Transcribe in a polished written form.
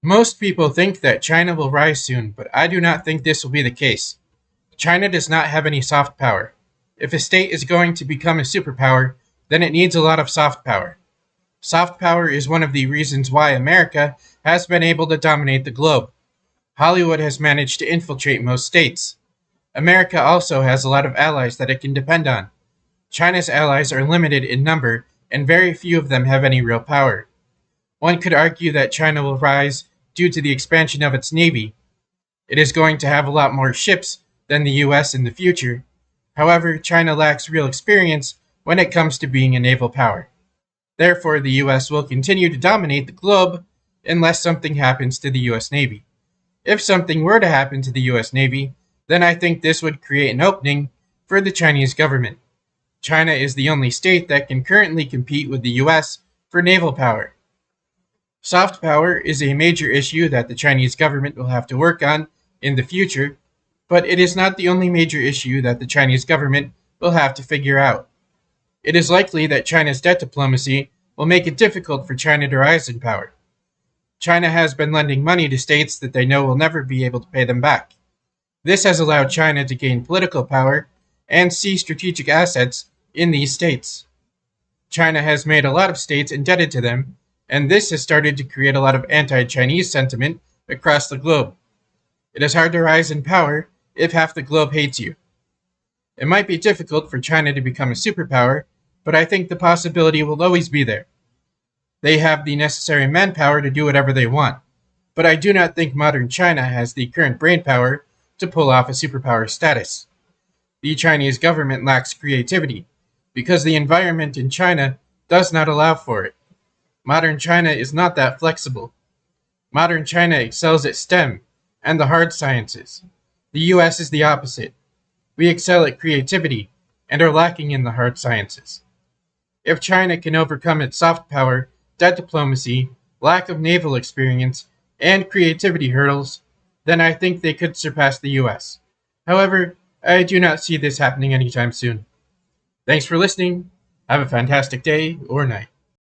Most people think that China will rise soon, but I do not think this will be the case. China does not have any soft power. If a state is going to become a superpower, then it needs a lot of soft power. Soft power is one of the reasons why America has been able to dominate the globe. Hollywood has managed to infiltrate most states. America also has a lot of allies that it can depend on. China's allies are limited in number, and very few of them have any real power. One could argue that China will rise due to the expansion of its navy. It is going to have a lot more ships than the US in the future. However, China lacks real experience when it comes to being a naval power. Therefore, the US will continue to dominate the globe unless something happens to the US Navy. If something were to happen to the US Navy, then I think this would create an opening for the Chinese government. China is the only state that can currently compete with the US for naval power. Soft power is a major issue that the Chinese government will have to work on in the future, but it is not the only major issue that the Chinese government will have to figure out. It is likely that China's debt diplomacy will make it difficult for China to rise in power. China has been lending money to states that they know will never be able to pay them back. This has allowed China to gain political power and see strategic assets in these states. China has made a lot of states indebted to them, and this has started to create a lot of anti-Chinese sentiment across the globe. It is hard to rise in power if half the globe hates you. It might be difficult for China to become a superpower, but I think the possibility will always be there. They have the necessary manpower to do whatever they want, but I do not think modern China has the current brainpower to pull off a superpower status. The Chinese government lacks creativity, because the environment in China does not allow for it. Modern China is not that flexible. Modern China excels at STEM and the hard sciences. The US is the opposite. We excel at creativity and are lacking in the hard sciences. If China can overcome its soft power, debt diplomacy, lack of naval experience, and creativity hurdles, then I think they could surpass the US. However, I do not see this happening anytime soon. Thanks for listening. Have a fantastic day or night.